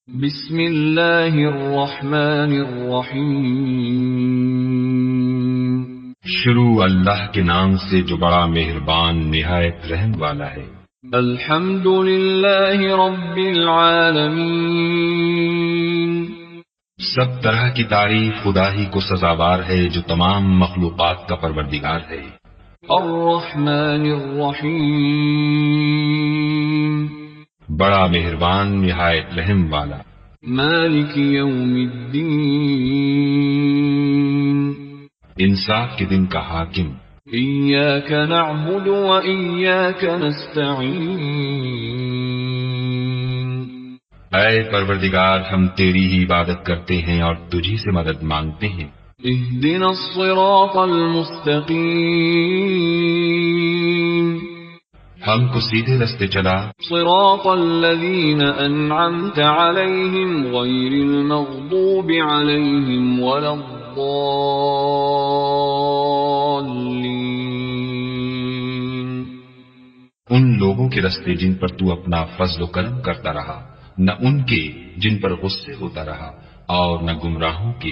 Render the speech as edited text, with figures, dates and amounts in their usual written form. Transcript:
بسم اللہ الرحمن الرحیم۔ شروع اللہ کے نام سے جو بڑا مہربان نہایت رحم والا ہے۔ الحمد للہ رب العالمین۔ سب طرح کی تعریف خدا ہی کو سزاوار ہے جو تمام مخلوقات کا پروردگار ہے۔ الرحمن الرحیم۔ بڑا مہربان نہایت رحم والا۔ مالک یوم الدین۔ انصاف کے دن کا حاکم۔ ایاک نعبد و ایاک نستعین۔ اے پروردگار ہم تیری ہی عبادت کرتے ہیں اور تجھی سے مدد مانگتے ہیں۔ اہدنا الصراط المستقیم۔ ہم کو سیدھے رستے چلا۔ صراط الذین انعمت علیہم غیر المغضوب علیہم ولا الضالین۔ ان لوگوں کے رستے جن پر تو اپنا فضل و کرم کرتا رہا، نہ ان کے جن پر غصے ہوتا رہا، اور نہ گمراہوں کے